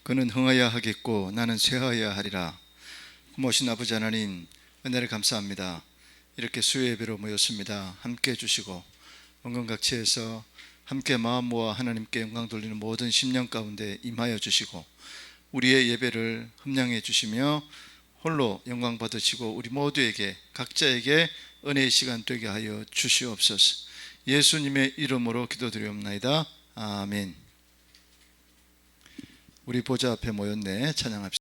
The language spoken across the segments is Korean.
그는 흥하여야 하겠고 나는 쇠하여야 하리라. 모신 아버지 하나님, 은혜를 감사합니다. 이렇게 수요 예배로 모였습니다. 함께 해주시고 원근각지에서 함께 마음 모아 하나님께 영광 돌리는 모든 심령 가운데 임하여 주시고 우리의 예배를 흠량해 주시며 홀로 영광 받으시고 우리 모두에게 각자에게 은혜의 시간 되게 하여 주시옵소서. 예수님의 이름으로 기도드리옵나이다. 아멘. 우리 보좌 앞에 모였네. 찬양합시다.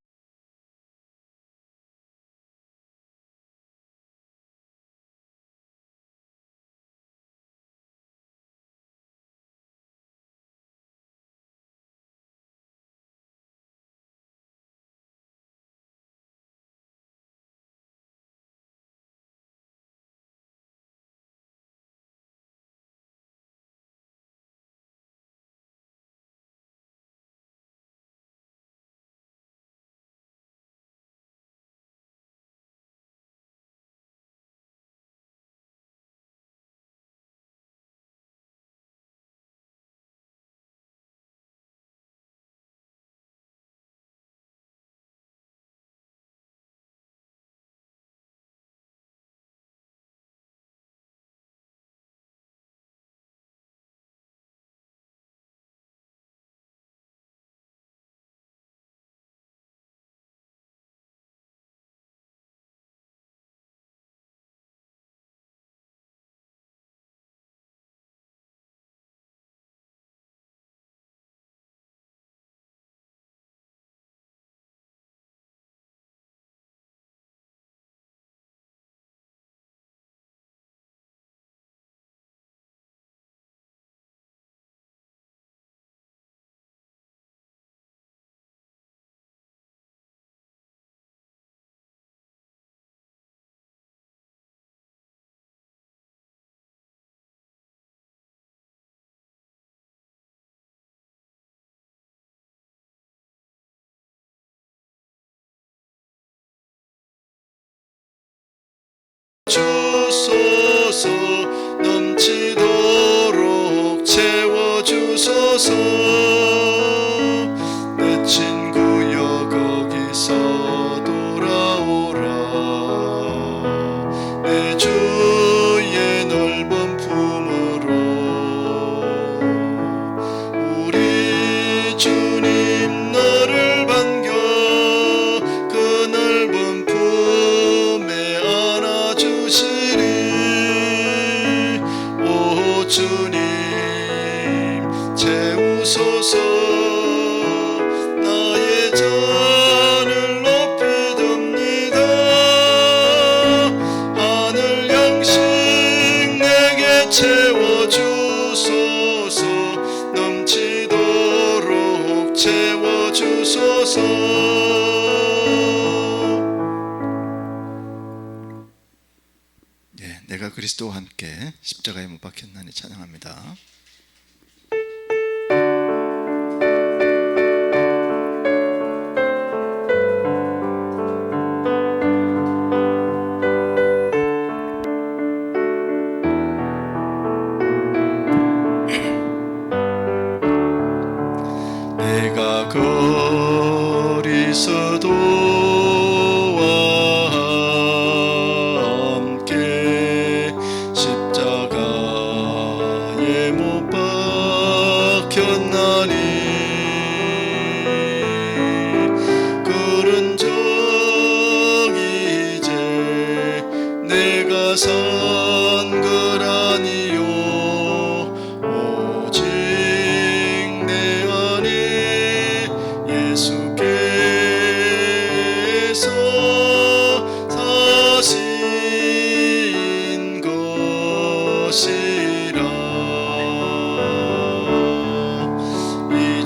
주소서, 넘치도록 채워주소서. 내 친구여 거기서 돌아오라. 내 주의 넓은 품으로 우리 주님 너를 반겨 그 넓은 품에 안아주시리. 오 주님 채우소서. 나의 잔을 높이 듭니다. 하늘 양식 내게 채워주소서. 넘치도록 채워주소서. 내가 그리스도와 함께 십자가에 못 박혔나니 찬양합니다. 내가 그리스도와 함께 십자가에 못 박혔나니 그런 적 이제 내가 산 것 아니요 오직 내 안에 예수께서 사신 것이라. 이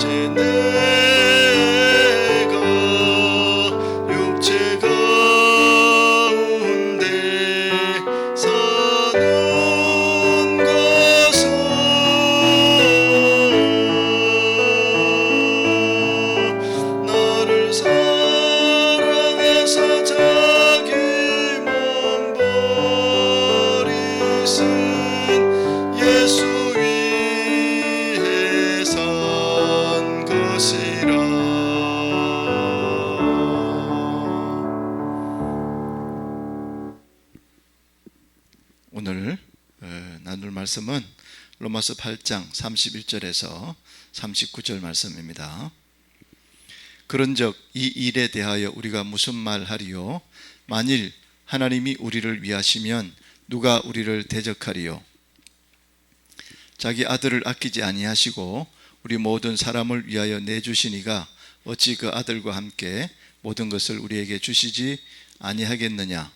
말씀은 로마서 8장 31절에서 39절 말씀입니다. 그런즉 이 일에 대하여 우리가 무슨 말하리요? 만일 하나님이 우리를 위하시면 누가 우리를 대적하리요? 자기 아들을 아끼지 아니하시고 우리 모든 사람을 위하여 내주시니가 어찌 그 아들과 함께 모든 것을 우리에게 주시지 아니하겠느냐?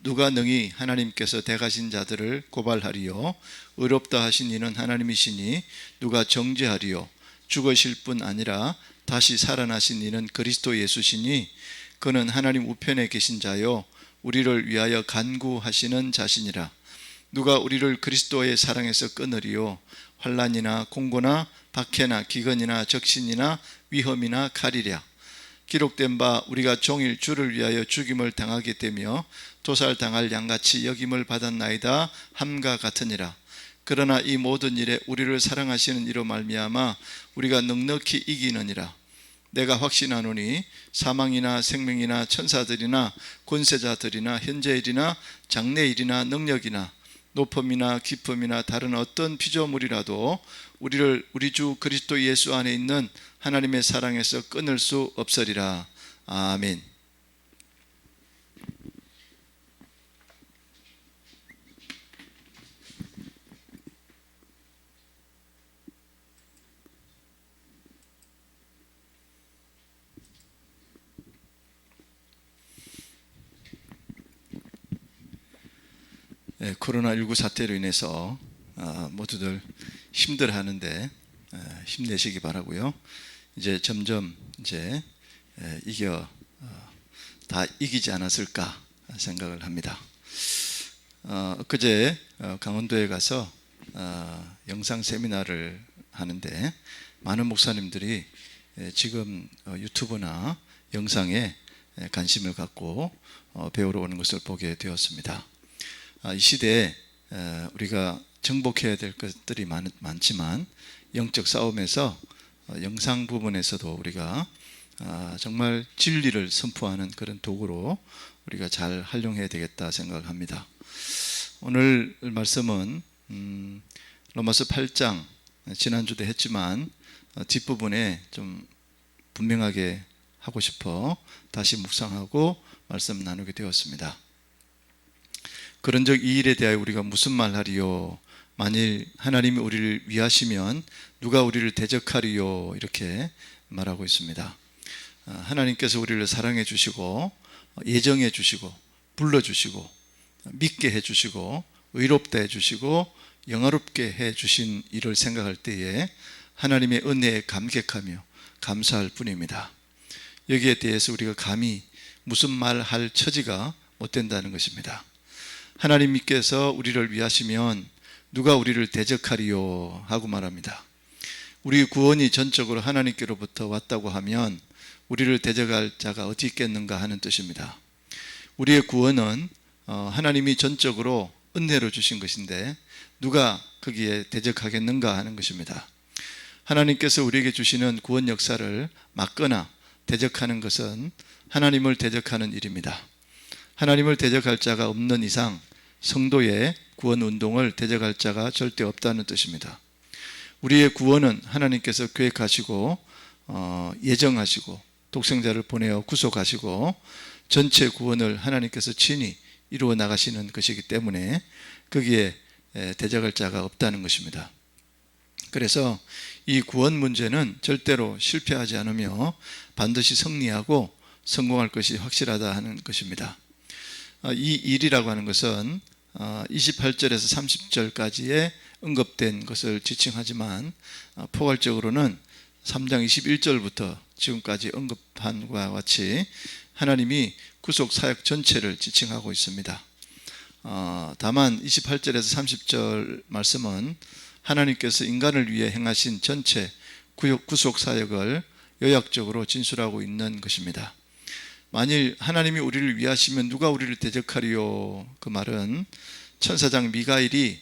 누가 능히 하나님께서 택하신 자들을 고발하리요? 의롭다 하신 이는 하나님이시니 누가 정죄하리요? 죽으실 뿐 아니라 다시 살아나신 이는 그리스도 예수시니 그는 하나님 우편에 계신 자요 우리를 위하여 간구하시는 자시니라. 누가 우리를 그리스도의 사랑에서 끊으리요? 환난이나 공고나 박해나 기근이나 적신이나 위험이나 칼이랴. 기록된 바 우리가 종일 주를 위하여 죽임을 당하게 되며 도살당할 양같이 여김을 받았나이다 함과 같으니라. 그러나 이 모든 일에 우리를 사랑하시는 이로 말미암아 우리가 넉넉히 이기느니라. 내가 확신하노니 사망이나 생명이나 천사들이나 권세자들이나 현재일이나 장래일이나 능력이나 높음이나 깊음이나 다른 어떤 피조물이라도 우리를 우리 주 그리스도 예수 안에 있는 하나님의 사랑에서 끊을 수 없으리라. 아멘. 코로나19 사태로 인해서 모두들 힘들어하는데 힘내시기 바라고요. 이제 점점 다 이기지 않았을까 생각을 합니다. 엊그제 강원도에 가서 영상 세미나를 하는데 많은 목사님들이 지금 유튜브나 영상에 관심을 갖고 배우러 오는 것을 보게 되었습니다. 이 시대에 우리가 정복해야 될 것들이 많지만 영적 싸움에서 영상 부분에서도 우리가 정말 진리를 선포하는 그런 도구로 우리가 잘 활용해야 되겠다 생각을 합니다. 오늘 말씀은 로마서 8장 지난주도 했지만 뒷부분에 좀 분명하게 하고 싶어 다시 묵상하고 말씀 나누게 되었습니다. 그런즉 이 일에 대하여 우리가 무슨 말하리요? 만일 하나님이 우리를 위하시면 누가 우리를 대적하리요? 이렇게 말하고 있습니다. 하나님께서 우리를 사랑해 주시고 예정해 주시고 불러주시고 믿게 해 주시고 의롭다 해 주시고 영화롭게 해 주신 일을 생각할 때에 하나님의 은혜에 감격하며 감사할 뿐입니다. 여기에 대해서 우리가 감히 무슨 말 할 처지가 못 된다는 것입니다. 하나님께서 우리를 위하시면 누가 우리를 대적하리요? 하고 말합니다. 우리 구원이 전적으로 하나님께로부터 왔다고 하면 우리를 대적할 자가 어디 있겠는가 하는 뜻입니다. 우리의 구원은 하나님이 전적으로 은혜로 주신 것인데 누가 거기에 대적하겠는가 하는 것입니다. 하나님께서 우리에게 주시는 구원 역사를 막거나 대적하는 것은 하나님을 대적하는 일입니다. 하나님을 대적할 자가 없는 이상 성도의 구원 운동을 대적할 자가 절대 없다는 뜻입니다. 우리의 구원은 하나님께서 계획하시고 예정하시고 독생자를 보내어 구속하시고 전체 구원을 하나님께서 친히 이루어 나가시는 것이기 때문에 거기에 대적할 자가 없다는 것입니다. 그래서 이 구원 문제는 절대로 실패하지 않으며 반드시 승리하고 성공할 것이 확실하다 하는 것입니다. 이 일이라고 하는 것은 28절에서 30절까지에 언급된 것을 지칭하지만 포괄적으로는 3장 21절부터 지금까지 언급한 것과 같이 하나님이 구속 사역 전체를 지칭하고 있습니다. 다만 28절에서 30절 말씀은 하나님께서 인간을 위해 행하신 전체 구속 사역을 요약적으로 진술하고 있는 것입니다. 만일 하나님이 우리를 위하시면 누가 우리를 대적하리요? 그 말은 천사장 미가엘이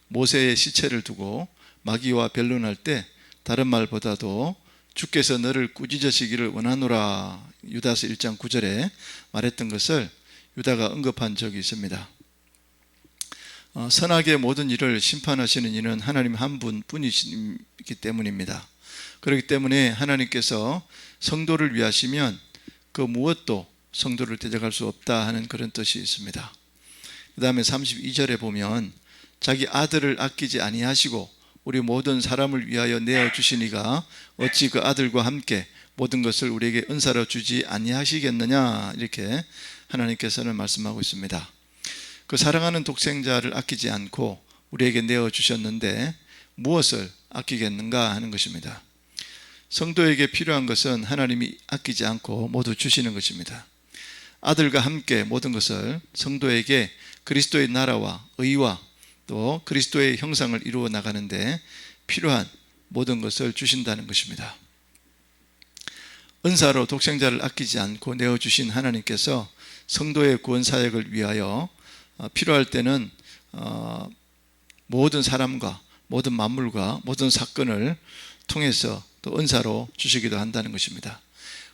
모세의 시체를 두고 마귀와 변론할 때 다른 말보다도 주께서 너를 꾸짖으시기를 원하노라 유다서 1장 9절에 말했던 것을 유다가 언급한 적이 있습니다. 선하게 모든 일을 심판하시는 이는 하나님 한 분뿐이기 때문입니다. 그렇기 때문에 하나님께서 성도를 위하시면 그 무엇도 성도를 대적할 수 없다 하는 그런 뜻이 있습니다. 그 다음에 32절에 보면 자기 아들을 아끼지 아니하시고 우리 모든 사람을 위하여 내어주시니가 어찌 그 아들과 함께 모든 것을 우리에게 은사로 주지 아니하시겠느냐, 이렇게 하나님께서는 말씀하고 있습니다. 그 사랑하는 독생자를 아끼지 않고 우리에게 내어주셨는데 무엇을 아끼겠는가 하는 것입니다. 성도에게 필요한 것은 하나님이 아끼지 않고 모두 주시는 것입니다. 아들과 함께 모든 것을 성도에게 그리스도의 나라와 의와 또 그리스도의 형상을 이루어 나가는데 필요한 모든 것을 주신다는 것입니다. 은사로 독생자를 아끼지 않고 내어주신 하나님께서 성도의 구원 사역을 위하여 필요할 때는 모든 사람과 모든 만물과 모든 사건을 통해서 또 은사로 주시기도 한다는 것입니다.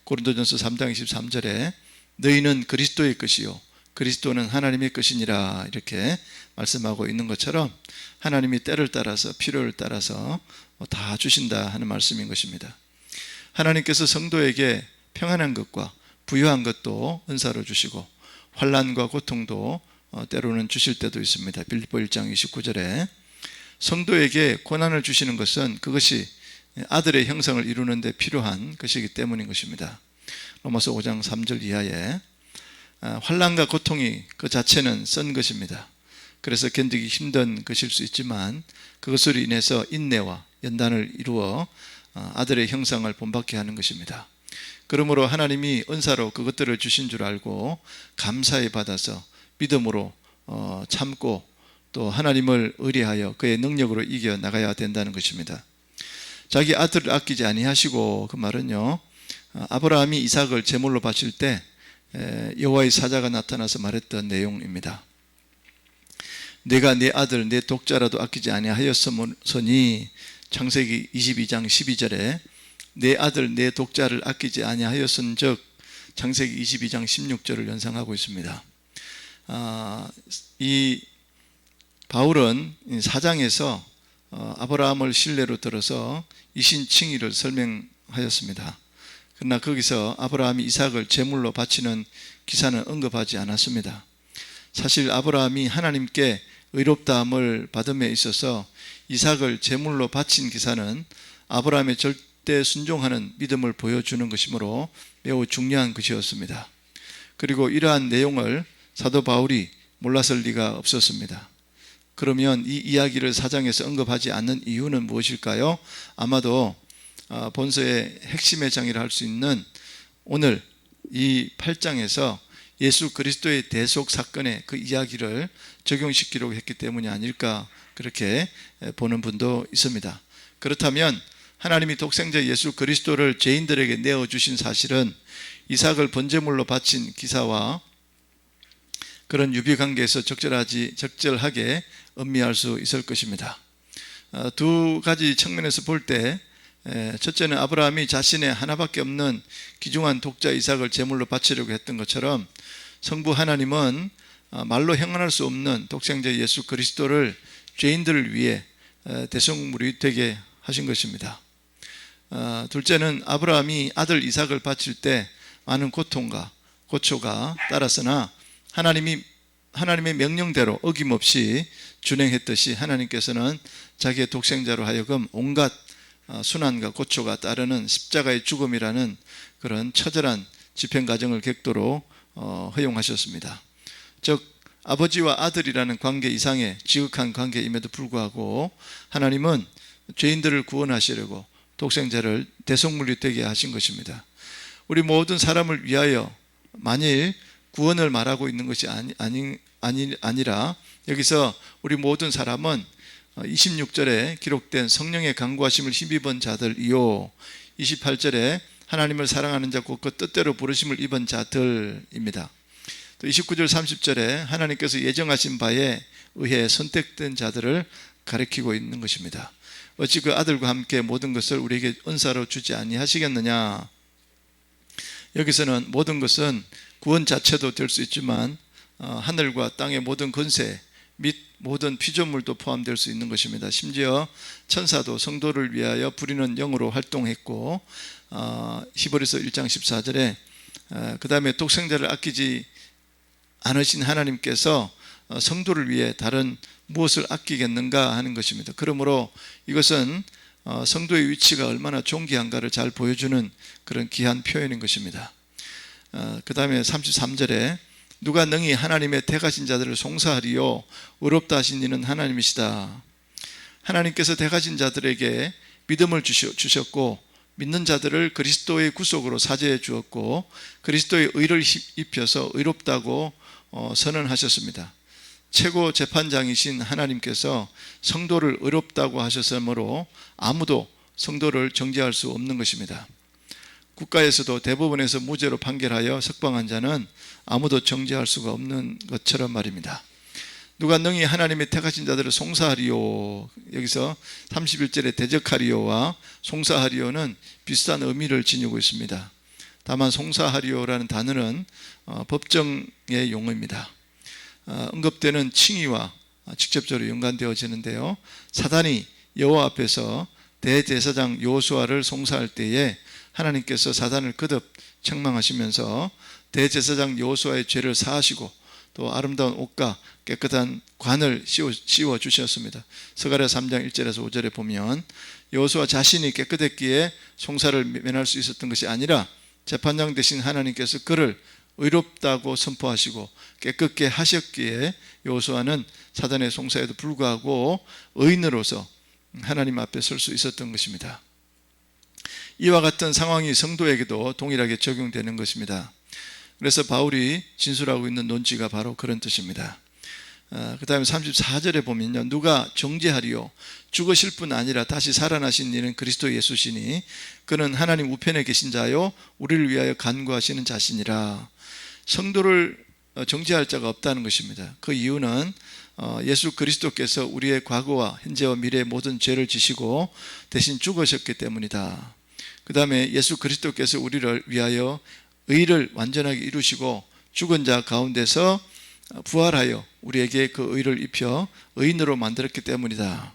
고린도전서 3장 23절에 너희는 그리스도의 것이요 그리스도는 하나님의 것이니라, 이렇게 말씀하고 있는 것처럼 하나님이 때를 따라서 필요를 따라서 다 주신다 하는 말씀인 것입니다. 하나님께서 성도에게 평안한 것과 부유한 것도 은사로 주시고 환난과 고통도 때로는 주실 때도 있습니다. 빌립보 1장 29절에 성도에게 고난을 주시는 것은 그것이 아들의 형상을 이루는 데 필요한 것이기 때문인 것입니다. 로마서 5장 3절 이하에 환난과 고통이 그 자체는 쓴 것입니다. 그래서 견디기 힘든 것일 수 있지만 그것으로 인해서 인내와 연단을 이루어 아들의 형상을 본받게 하는 것입니다. 그러므로 하나님이 은사로 그것들을 주신 줄 알고 감사히 받아서 믿음으로 참고 또 하나님을 의뢰하여 그의 능력으로 이겨 나가야 된다는 것입니다. 자기 아들을 아끼지 아니하시고, 그 말은요, 아브라함이 이삭을 제물로 바칠 때 여호와의 사자가 나타나서 말했던 내용입니다. 내가 내 아들 내 독자라도 아끼지 아니하였으니, 창세기 22장 12절에 내 아들 내 독자를 아끼지 아니하였은즉 창세기 22장 16절을 연상하고 있습니다. 이 바울은 4장에서 아브라함을 신뢰로 들어서 이신칭의를 설명하였습니다. 그러나 거기서 아브라함이 이삭을 제물로 바치는 기사는 언급하지 않았습니다. 사실 아브라함이 하나님께 의롭다함을 받음에 있어서 이삭을 제물로 바친 기사는 아브라함의 절대 순종하는 믿음을 보여주는 것이므로 매우 중요한 것이었습니다. 그리고 이러한 내용을 사도 바울이 몰랐을 리가 없었습니다. 그러면 이 이야기를 4장에서 언급하지 않는 이유는 무엇일까요? 아마도 본서의 핵심의 장이라 할 수 있는 오늘 이 8장에서 예수 그리스도의 대속 사건의 그 이야기를 적용시키려고 했기 때문이 아닐까, 그렇게 보는 분도 있습니다. 그렇다면 하나님이 독생자 예수 그리스도를 죄인들에게 내어주신 사실은 이삭을 번제물로 바친 기사와 그런 유비관계에서 적절하게 음미할 수 있을 것입니다. 두 가지 측면에서 볼 때, 첫째는 아브라함이 자신의 하나밖에 없는 귀중한 독자 이삭을 제물로 바치려고 했던 것처럼 성부 하나님은 말로 형언할 수 없는 독생자 예수 그리스도를 죄인들을 위해 대속물이 되게 하신 것입니다. 둘째는 아브라함이 아들 이삭을 바칠 때 많은 고통과 고초가 따랐으나 하나님의 명령대로 어김없이 준행했듯이 하나님께서는 자기의 독생자로 하여금 온갖 순환과 고초가 따르는 십자가의 죽음이라는 그런 처절한 집행 과정을 객도로 허용하셨습니다. 즉 아버지와 아들이라는 관계 이상의 지극한 관계임에도 불구하고 하나님은 죄인들을 구원하시려고 독생자를 대속물이 되게 하신 것입니다. 우리 모든 사람을 위하여 만일 구원을 말하고 있는 것이 아니라 여기서 우리 모든 사람은 26절에 기록된 성령의 강구하심을 힘입은 자들이요, 28절에 하나님을 사랑하는 자 곧 그 뜻대로 부르심을 입은 자들입니다. 또 29절 30절에 하나님께서 예정하신 바에 의해 선택된 자들을 가리키고 있는 것입니다. 어찌 그 아들과 함께 모든 것을 우리에게 은사로 주지 아니하시겠느냐. 여기서는 모든 것은 구원 자체도 될 수 있지만 하늘과 땅의 모든 권세, 및 모든 피조물도 포함될 수 있는 것입니다. 심지어 천사도 성도를 위하여 부리는 영으로 활동했고, 히브리서 1장 14절에 그 다음에 독생자를 아끼지 않으신 하나님께서 성도를 위해 다른 무엇을 아끼겠는가 하는 것입니다. 그러므로 이것은 성도의 위치가 얼마나 존귀한가를 잘 보여주는 그런 귀한 표현인 것입니다. 그 다음에 33절에 누가 능히 하나님의 택하신 자들을 송사하리요 의롭다 하신 이는 하나님이시다. 하나님께서 택하신 자들에게 믿음을 주셨고, 믿는 자들을 그리스도의 구속으로 사죄해 주었고, 그리스도의 의를 입혀서 의롭다고 선언하셨습니다. 최고 재판장이신 하나님께서 성도를 의롭다고 하셨으므로 아무도 성도를 정죄할 수 없는 것입니다. 국가에서도 대법원에서 무죄로 판결하여 석방한 자는 아무도 정죄할 수가 없는 것처럼 말입니다. 누가 능히 하나님의 택하신 자들을 송사하리요, 여기서 31절에 대적하리요와 송사하리요는 비슷한 의미를 지니고 있습니다. 다만 송사하리요라는 단어는 법정의 용어입니다. 언급되는 칭의와 직접적으로 연관되어지는데요, 사단이 여호와 앞에서 대제사장 여호수아를 송사할 때에 하나님께서 사단을 거듭 책망하시면서 대제사장 여호수아의 죄를 사하시고 또 아름다운 옷과 깨끗한 관을 씌워 주셨습니다. 스가랴 3장 1절에서 5절에 보면 여호수아 자신이 깨끗했기에 송사를 면할 수 있었던 것이 아니라 재판장 되신 하나님께서 그를 의롭다고 선포하시고 깨끗게 하셨기에 여호수아는 사단의 송사에도 불구하고 의인으로서 하나님 앞에 설 수 있었던 것입니다. 이와 같은 상황이 성도에게도 동일하게 적용되는 것입니다. 그래서 바울이 진술하고 있는 논지가 바로 그런 뜻입니다. 그 다음에 34절에 보면요, 누가 정죄하리요 죽으실 뿐 아니라 다시 살아나신 이는 그리스도 예수시니 그는 하나님 우편에 계신 자요 우리를 위하여 간구하시는 자시니라. 성도를 정죄할 자가 없다는 것입니다. 그 이유는 예수 그리스도께서 우리의 과거와 현재와 미래의 모든 죄를 지시고 대신 죽으셨기 때문이다. 그 다음에 예수 그리스도께서 우리를 위하여 의를 완전하게 이루시고 죽은 자 가운데서 부활하여 우리에게 그 의를 입혀 의인으로 만들었기 때문이다.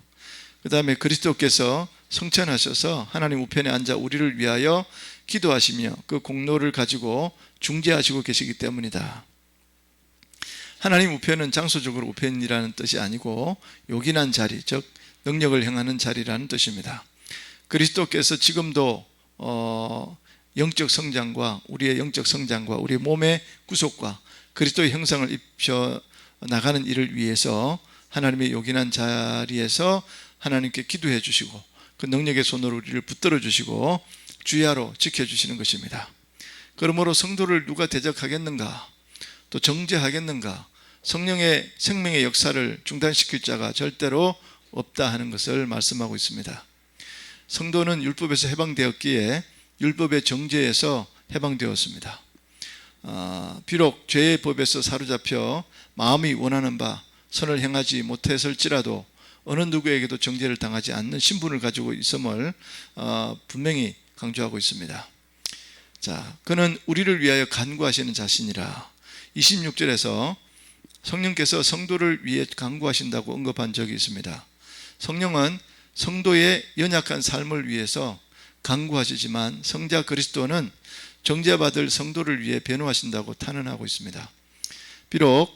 그 다음에 그리스도께서 성천하셔서 하나님 우편에 앉아 우리를 위하여 기도하시며 그 공로를 가지고 중재하시고 계시기 때문이다. 하나님 우편은 장소적으로 우편이라는 뜻이 아니고 요긴한 자리, 즉 능력을 행하는 자리라는 뜻입니다. 그리스도께서 지금도 영적 성장과 우리의 영적 성장과 우리의 몸의 구속과 그리스도의 형상을 입혀 나가는 일을 위해서 하나님의 요긴한 자리에서 하나님께 기도해 주시고 그 능력의 손으로 우리를 붙들어 주시고 주야로 지켜주시는 것입니다. 그러므로 성도를 누가 대적하겠는가, 또 정죄하겠는가, 성령의 생명의 역사를 중단시킬 자가 절대로 없다 하는 것을 말씀하고 있습니다. 성도는 율법에서 해방되었기에 율법의 정죄에서 해방되었습니다. 비록 죄의 법에서 사로잡혀 마음이 원하는 바 선을 행하지 못했을지라도 어느 누구에게도 정죄를 당하지 않는 신분을 가지고 있음을 분명히 강조하고 있습니다. 자, 그는 우리를 위하여 간구하시는 자신이라. 26절에서 성령께서 성도를 위해 간구하신다고 언급한 적이 있습니다. 성령은 성도의 연약한 삶을 위해서 간구하시지만 성자 그리스도는 정죄받을 성도를 위해 변호하신다고 탄원하고 있습니다. 비록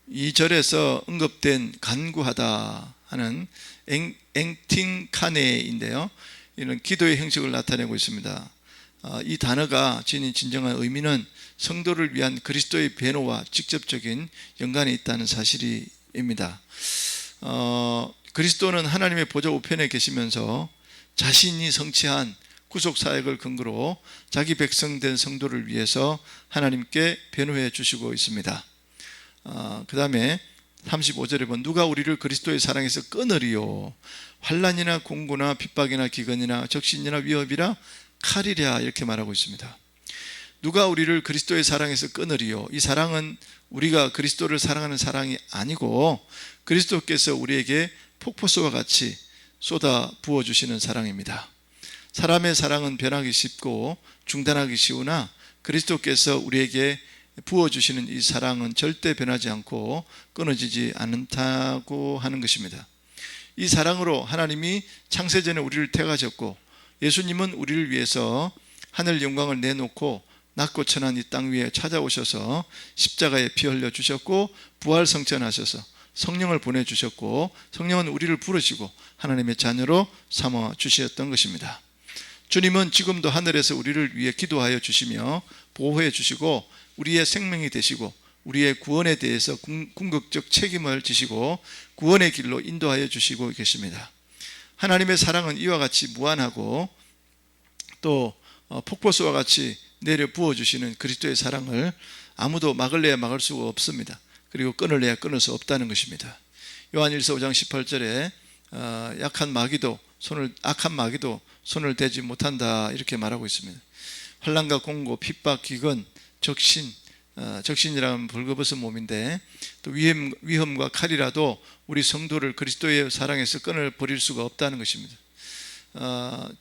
2절에서 언급된 간구하다 하는 앵팅카네인데요, 이는 기도의 형식을 나타내고 있습니다. 이 단어가 지닌 진정한 의미는 성도를 위한 그리스도의 변호와 직접적인 연관이 있다는 사실입니다. 그리스도는 하나님의 보좌 우편에 계시면서 자신이 성취한 구속 사역을 근거로 자기 백성된 성도를 위해서 하나님께 변호해 주시고 있습니다. 그 다음에 35절에 보면 누가 우리를 그리스도의 사랑에서 끊으리요 환난이나 공고나 핍박이나 기근이나 적신이나 위협이라 칼이랴 이렇게 말하고 있습니다. 누가 우리를 그리스도의 사랑에서 끊으리요, 이 사랑은 우리가 그리스도를 사랑하는 사랑이 아니고 그리스도께서 우리에게 폭포수와 같이 쏟아 부어주시는 사랑입니다. 사람의 사랑은 변하기 쉽고 중단하기 쉬우나 그리스도께서 우리에게 부어주시는 이 사랑은 절대 변하지 않고 끊어지지 않다고 하는 것입니다. 이 사랑으로 하나님이 창세전에 우리를 택하셨고, 예수님은 우리를 위해서 하늘 영광을 내놓고 낮고 천한 이 땅 위에 찾아오셔서 십자가에 피 흘려 주셨고, 부활 성천하셔서 성령을 보내주셨고, 성령은 우리를 부르시고 하나님의 자녀로 삼아 주셨던 것입니다. 주님은 지금도 하늘에서 우리를 위해 기도하여 주시며 보호해 주시고, 우리의 생명이 되시고 우리의 구원에 대해서 궁극적 책임을 지시고 구원의 길로 인도하여 주시고 계십니다. 하나님의 사랑은 이와 같이 무한하고, 또 폭포수와 같이 내려 부어주시는 그리스도의 사랑을 아무도 막을래야 막을 수가 없습니다. 그리고 끊을래야 끊을 수 없다는 것입니다. 요한일서 5장 18절에 악한 마귀도 손을 대지 못한다, 이렇게 말하고 있습니다. 환난과 공고, 핍박, 기근, 적신이라는 벌거벗은 몸인데, 또 위험과 칼이라도 우리 성도를 그리스도의 사랑에서 끊어버릴 수가 없다는 것입니다.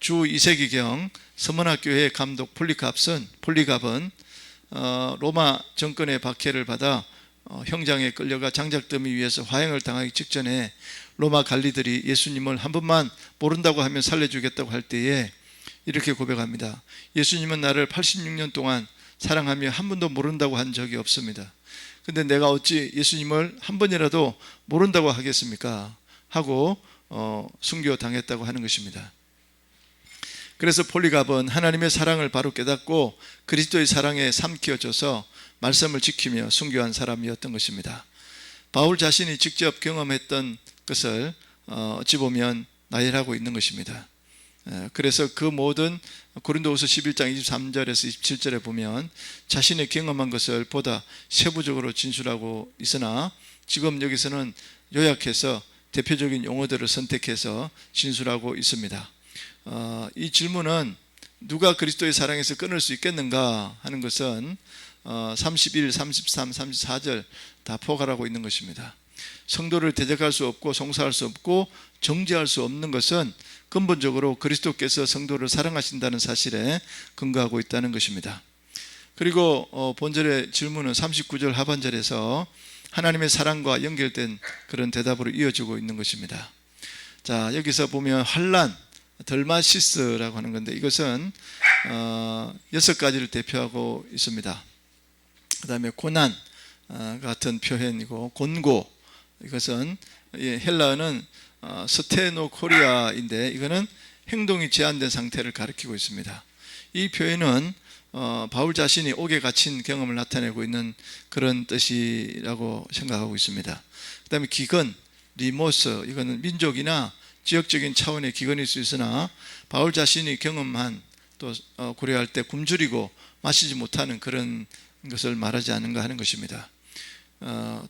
주 2세기경 서문학교회 감독 폴리갑은 로마 정권의 박해를 받아 형장에 끌려가 장작더미 위에서 화형을 당하기 직전에 로마 관리들이 예수님을 한 번만 모른다고 하면 살려주겠다고 할 때에 이렇게 고백합니다. 예수님은 나를 86년 동안 사랑하며 한 번도 모른다고 한 적이 없습니다. 근데 내가 어찌 예수님을 한 번이라도 모른다고 하겠습니까? 하고 순교당했다고 하는 것입니다. 그래서 폴리갑은 하나님의 사랑을 바로 깨닫고 그리스도의 사랑에 삼키어져서 말씀을 지키며 순교한 사람이었던 것입니다. 바울 자신이 직접 경험했던 것을 어찌 보면 나열하고 있는 것입니다. 그래서 그 모든 고린도후서 11장 23절에서 27절에 보면 자신의 경험한 것을 보다 세부적으로 진술하고 있으나, 지금 여기서는 요약해서 대표적인 용어들을 선택해서 진술하고 있습니다. 이 질문은 누가 그리스도의 사랑에서 끊을 수 있겠는가 하는 것은 31, 33, 34절 다 포괄하고 있는 것입니다. 성도를 대적할 수 없고 송사할 수 없고 정죄할 수 없는 것은 근본적으로 그리스도께서 성도를 사랑하신다는 사실에 근거하고 있다는 것입니다. 그리고 본절의 질문은 39절 하반절에서 하나님의 사랑과 연결된 그런 대답으로 이어지고 있는 것입니다. 자, 여기서 보면 환난, 덜마시스라고 하는 건데, 이것은 6가지를 대표하고 있습니다. 그 다음에 고난 같은 표현이고, 곤고, 이것은 헬라어는 스테노코리아인데, 이거는 행동이 제한된 상태를 가리키고 있습니다. 이 표현은 바울 자신이 옥에 갇힌 경험을 나타내고 있는 그런 뜻이라고 생각하고 있습니다. 그 다음에 기근, 리모스, 이거는 민족이나 지역적인 차원의 기근일 수 있으나 바울 자신이 경험한, 또 고려할 때 굶주리고 마시지 못하는 그런 것을 말하지 않는가 하는 것입니다.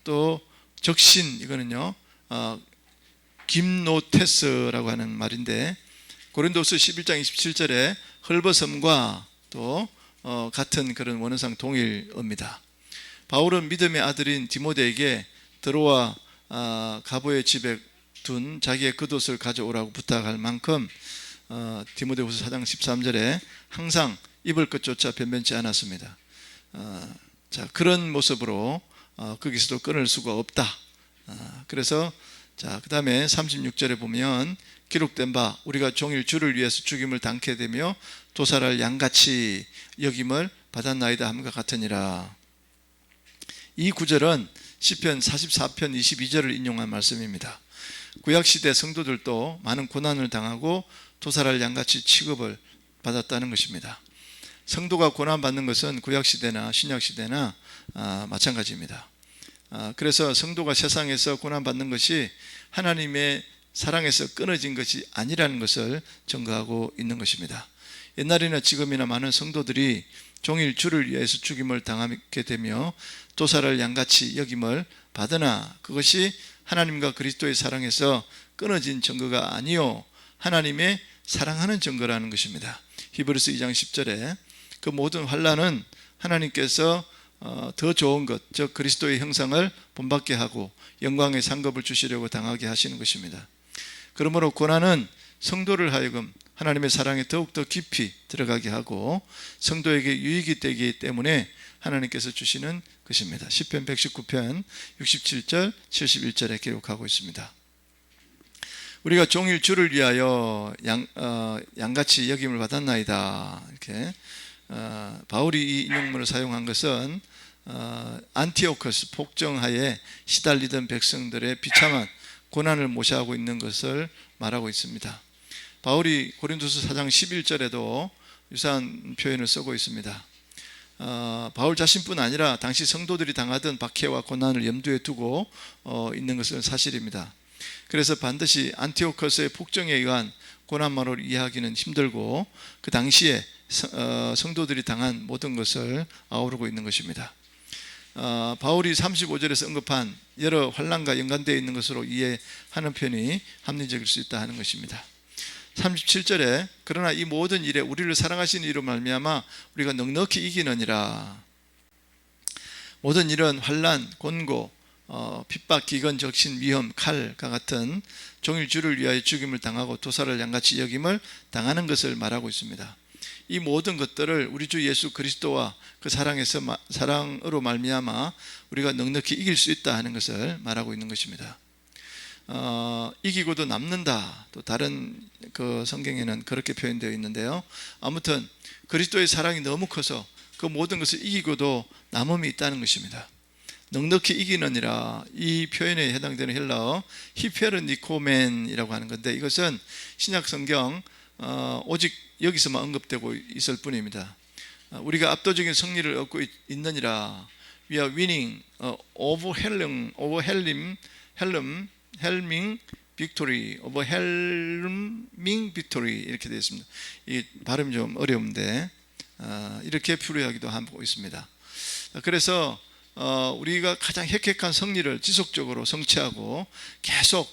또 적신, 이거는요 김노테스라고 하는 말인데, 고린도서 11장 27절에 헐벗음과 또 같은 그런 원어상 동일어입니다. 바울은 믿음의 아들인 디모데에게 드로아 가보의 집에 둔 자기의 겉옷을 가져오라고 부탁할 만큼 디모데후서 4장 13절에 항상 입을 것조차 변변치 않았습니다. 자, 그런 모습으로 거기서도 끊을 수가 없다. 그래서 그 다음에 36절에 보면 기록된 바 우리가 종일 주를 위해서 죽임을 당케 되며 도살할 양같이 여김을 받았나이다 함과 같으니라. 이 구절은 시편 44편 22절을 인용한 말씀입니다. 구약시대 성도들도 많은 고난을 당하고 도살할 양같이 취급을 받았다는 것입니다. 성도가 고난받는 것은 구약시대나 신약시대나 마찬가지입니다. 그래서 성도가 세상에서 고난받는 것이 하나님의 사랑에서 끊어진 것이 아니라는 것을 증거하고 있는 것입니다. 옛날이나 지금이나 많은 성도들이 종일 주를 위해서 죽임을 당하게 되며 도살할 양같이 여김을 받으나 그것이 하나님과 그리스도의 사랑에서 끊어진 증거가 아니요 하나님의 사랑하는 증거라는 것입니다. 히브리서 2장 10절에 그 모든 환난은 하나님께서 더 좋은 것, 즉 그리스도의 형상을 본받게 하고 영광의 상급을 주시려고 당하게 하시는 것입니다. 그러므로 고난은 성도를 하여금 하나님의 사랑에 더욱더 깊이 들어가게 하고 성도에게 유익이 되기 때문에 하나님께서 주시는 것입니다. 시편 119편 67절 71절에 기록하고 있습니다. 우리가 종일 주를 위하여 양같이 여김을 받았나이다. 이렇게 바울이 이 인용문을 사용한 것은 안티오코스 폭정하에 시달리던 백성들의 비참한 고난을 모시하고 있는 것을 말하고 있습니다. 바울이 고린도서 4장 11절에도 유사한 표현을 쓰고 있습니다. 바울 자신뿐 아니라 당시 성도들이 당하던 박해와 고난을 염두에 두고 있는 것은 사실입니다. 그래서 반드시 안티오코스의 폭정에 의한 고난만으로 이해하기는 힘들고 그 당시에 성도들이 당한 모든 것을 아우르고 있는 것입니다. 바울이 35절에서 언급한 여러 환난과 연관되어 있는 것으로 이해하는 편이 합리적일 수 있다 하는 것입니다. 37절에 그러나 이 모든 일에 우리를 사랑하시는 이로 말미암아 우리가 넉넉히 이기느니라. 모든 일은 환난, 곤고, 핍박, 기근, 적신, 위험, 칼과 같은 종일 주를 위하여 죽임을 당하고 도살을 양같이 여김을 당하는 것을 말하고 있습니다. 이 모든 것들을 우리 주 예수 그리스도와 그 사랑으로 말미암아 우리가 넉넉히 이길 수 있다 하는 것을 말하고 있는 것입니다. 이기고도 남는다. 또 다른 그 성경에는 그렇게 표현되어 있는데요. 아무튼 그리스도의 사랑이 너무 커서 그 모든 것을 이기고도 남음이 있다는 것입니다. 넉넉히 이기느니라, 이 표현에 해당되는 헬라어 히페르니코멘이라고 하는 건데, 이것은 신약 성경 오직 여기서만 언급되고 있을 뿐입니다. 우리가 압도적인 승리를 얻고 있느니라, we are winning overwhelming victory, overwhelming victory 이렇게 되어 있습니다. 이 발음이 좀 어려운데 이렇게 풀이하기도 하고 있습니다. 그래서 우리가 가장 획획한 승리를 지속적으로 성취하고 계속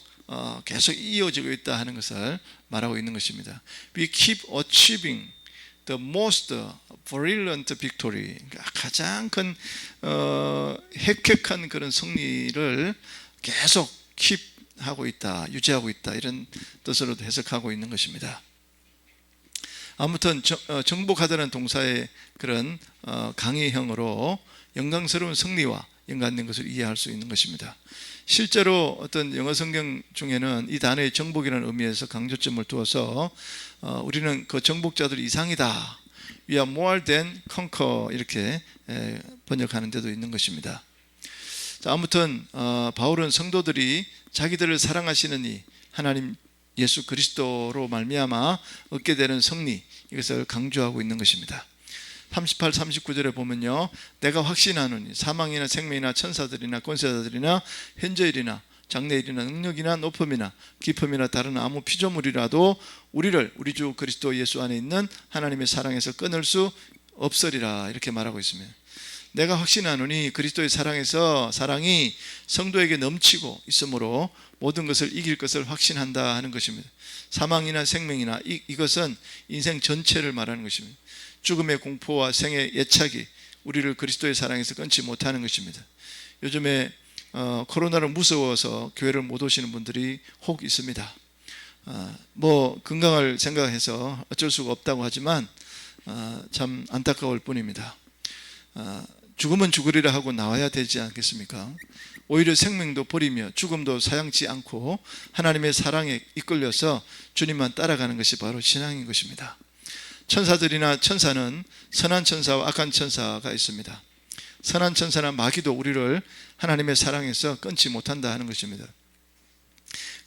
이어지고 있다 하는 것을 말하고 있는 것입니다. We keep achieving the most brilliant victory. 가장 큰 획획한 그런 승리를 계속 keep 하고 있다, 유지하고 있다, 이런 뜻으로도 해석하고 있는 것입니다. 아무튼 정복하다는 동사의 그런 강의형으로 영광스러운 승리와 연관된 것을 이해할 수 있는 것입니다. 실제로 어떤 영어 성경 중에는 이 단어의 정복이라는 의미에서 강조점을 두어서 우리는 그 정복자들 이상이다, We are more than conquer, 이렇게 번역하는 데도 있는 것입니다. 자, 아무튼 바울은 성도들이 자기들을 사랑하시는 이 하나님 예수 그리스도로 말미암아 얻게 되는 승리, 이것을 강조하고 있는 것입니다. 38, 39절에 보면요, 내가 확신하노니 사망이나 생명이나 천사들이나 권세자들이나 현재일이나 장래일이나 능력이나 높음이나 깊음이나 다른 아무 피조물이라도 우리를 우리 주 그리스도 예수 안에 있는 하나님의 사랑에서 끊을 수 없으리라, 이렇게 말하고 있습니다. 내가 확신하노니 그리스도의 사랑이 성도에게 넘치고 있으므로 모든 것을 이길 것을 확신한다 하는 것입니다. 사망이나 생명이나 이것은 인생 전체를 말하는 것입니다. 죽음의 공포와 생의 예착이 우리를 그리스도의 사랑에서 끊지 못하는 것입니다. 요즘에 코로나를 무서워서 교회를 못 오시는 분들이 혹 있습니다. 건강을 생각해서 어쩔 수가 없다고 하지만 참 안타까울 뿐입니다. 죽으면 죽으리라 하고 나와야 되지 않겠습니까? 오히려 생명도 버리며 죽음도 사양치 않고 하나님의 사랑에 이끌려서 주님만 따라가는 것이 바로 신앙인 것입니다. 천사들이나 천사는 선한 천사와 악한 천사가 있습니다. 선한 천사나 마귀도 우리를 하나님의 사랑에서 끊지 못한다 하는 것입니다.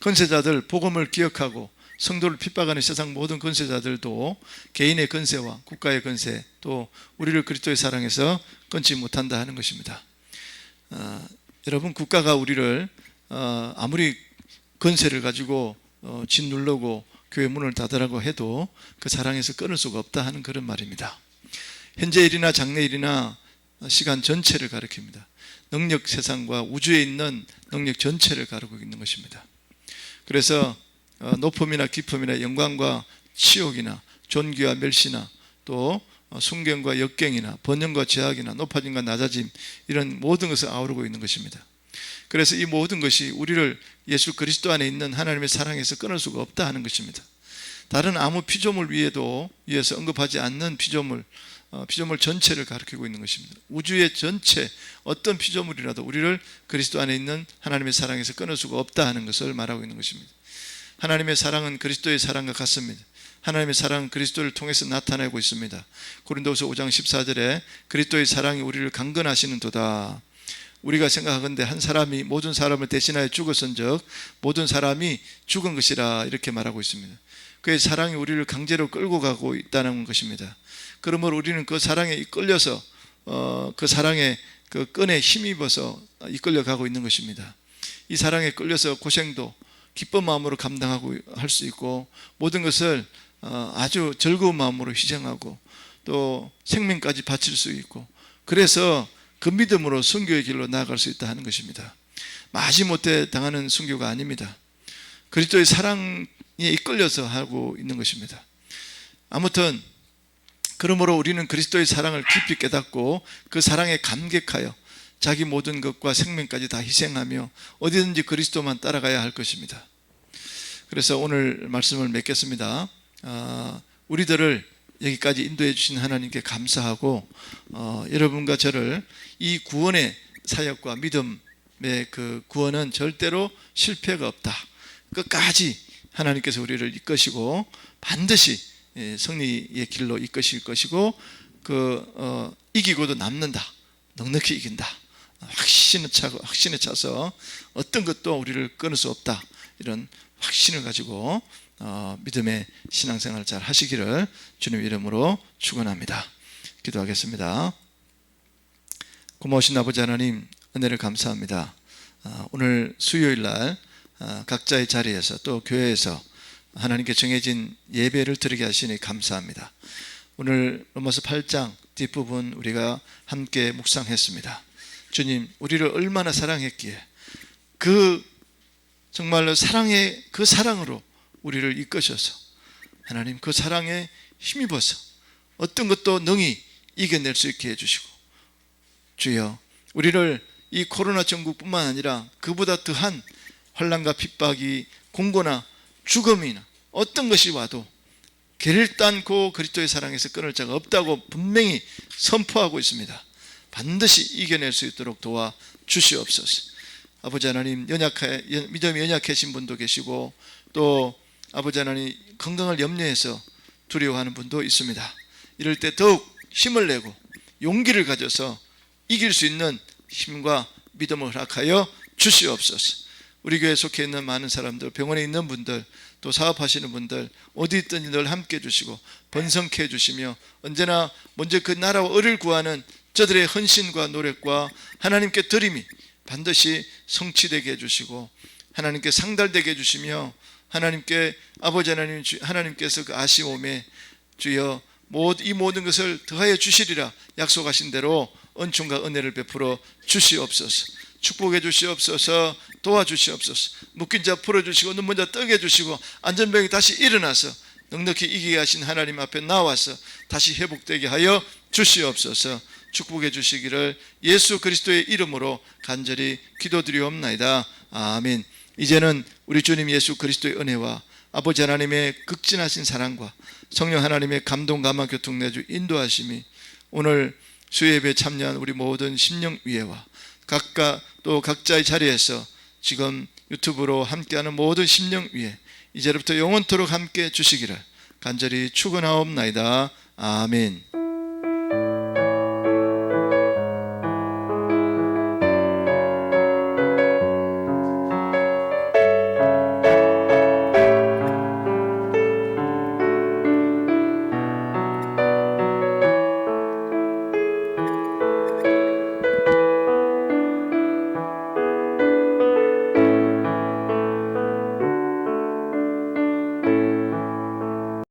권세자들, 복음을 기억하고 성도를 핍박하는 세상 모든 권세자들도 개인의 권세와 국가의 권세, 또 우리를 그리스도의 사랑에서 끊지 못한다 하는 것입니다. 여러분, 국가가 우리를 아무리 권세를 가지고 짓누르고 교회 문을 닫으라고 해도 그 사랑에서 끊을 수가 없다 하는 그런 말입니다. 현재일이나 장래일이나 시간 전체를 가리킵니다. 능력 세상과 우주에 있는 능력 전체를 가리고 있는 것입니다. 그래서 높음이나 깊음이나 영광과 치욕이나 존귀와 멸시나 또 순경과 역경이나 번영과 제약이나 높아짐과 낮아짐, 이런 모든 것을 아우르고 있는 것입니다. 그래서 이 모든 것이 우리를 예수 그리스도 안에 있는 하나님의 사랑에서 끊을 수가 없다 하는 것입니다. 다른 아무 피조물 위에서 언급하지 않는 피조물, 피조물 전체를 가리키고 있는 것입니다. 우주의 전체 어떤 피조물이라도 우리를 그리스도 안에 있는 하나님의 사랑에서 끊을 수가 없다 하는 것을 말하고 있는 것입니다. 하나님의 사랑은 그리스도의 사랑과 같습니다. 하나님의 사랑은 그리스도를 통해서 나타나고 있습니다. 고린도후서 5장 14절에 그리스도의 사랑이 우리를 강건하시는도다. 우리가 생각하건대 한 사람이 모든 사람을 대신하여 죽었은즉 모든 사람이 죽은 것이라 이렇게 말하고 있습니다. 그의 사랑이 우리를 강제로 끌고 가고 있다는 것입니다. 그러므로 우리는 그 사랑에 이끌려서 그 사랑의 그 끈에 힘입어서 이끌려 가고 있는 것입니다. 이 사랑에 끌려서 고생도 기쁜 마음으로 감당하고 할 수 있고 모든 것을 아주 즐거운 마음으로 희생하고 또 생명까지 바칠 수 있고 그래서 그 믿음으로 순교의 길로 나아갈 수 있다 하는 것입니다. 마지못해 당하는 순교가 아닙니다. 그리스도의 사랑에 이끌려서 하고 있는 것입니다. 아무튼 그러므로 우리는 그리스도의 사랑을 깊이 깨닫고 그 사랑에 감격하여 자기 모든 것과 생명까지 다 희생하며 어디든지 그리스도만 따라가야 할 것입니다. 그래서 오늘 말씀을 맺겠습니다. 우리들을 여기까지 인도해 주신 하나님께 감사하고 여러분과 저를 이 구원의 사역과 믿음의 그 구원은 절대로 실패가 없다. 끝까지 하나님께서 우리를 이끄시고 반드시 승리의 길로 이끄실 것이고 이기고도 남는다. 넉넉히 이긴다. 확신에 차서 어떤 것도 우리를 끊을 수 없다. 이런 확신을 가지고 믿음의 신앙생활을 잘 하시기를 주님 이름으로 축원합니다. 기도하겠습니다. 고마우신 아버지 하나님 은혜를 감사합니다. 오늘 수요일 날 각자의 자리에서 또 교회에서 하나님께 정해진 예배를 드리게 하시니 감사합니다. 오늘 로마서 8장 뒷부분 우리가 함께 묵상했습니다. 주님 우리를 얼마나 사랑했기에 정말로 그 사랑으로 우리를 이끄셔서 하나님 그 사랑에 힘입어서 어떤 것도 능히 이겨낼 수 있게 해주시고 주여 우리를 이 코로나 전국뿐만 아니라 그보다 더한 환난과 핍박이 공고나 죽음이나 어떤 것이 와도 결단코 그리스도의 사랑에서 끊을 자가 없다고 분명히 선포하고 있습니다. 반드시 이겨낼 수 있도록 도와 주시옵소서. 아버지 하나님 믿음이 연약하신 분도 계시고 또 아버지 하나님 건강을 염려해서 두려워하는 분도 있습니다. 이럴 때 더욱 힘을 내고 용기를 가져서 이길 수 있는 힘과 믿음을 허락하여 주시옵소서. 우리 교회에 속해 있는 많은 사람들, 병원에 있는 분들, 또 사업하시는 분들 어디 있든지 늘 함께 해주시고 번성케 해주시며 언제나 먼저 그 나라와 의를 구하는 저들의 헌신과 노력과 하나님께 드림이 반드시 성취되게 해주시고 하나님께 상달되게 해주시며 하나님께 아버지 하나님 하나님께서 그 아쉬움에 주여 이 모든 것을 더하여 주시리라 약속하신 대로 은총과 은혜를 베풀어 주시옵소서. 축복해 주시옵소서. 도와주시옵소서. 묶인 자 풀어주시고 눈먼 자 뜨게 해주시고 안전병이 다시 일어나서 넉넉히 이기게 하신 하나님 앞에 나와서 다시 회복되게 하여 주시옵소서. 축복해 주시기를 예수 그리스도의 이름으로 간절히 기도드리옵나이다. 아멘. 이제는 우리 주님 예수 그리스도의 은혜와 아버지 하나님의 극진하신 사랑과 성령 하나님의 감동 감화 교통 내주 인도하심이 오늘 수요예배에 참여한 우리 모든 심령위회와 또 각자의 자리에서 지금 유튜브로 함께하는 모든 심령위회 이제부터 영원토록 함께 주시기를 간절히 축원하옵나이다. 아멘.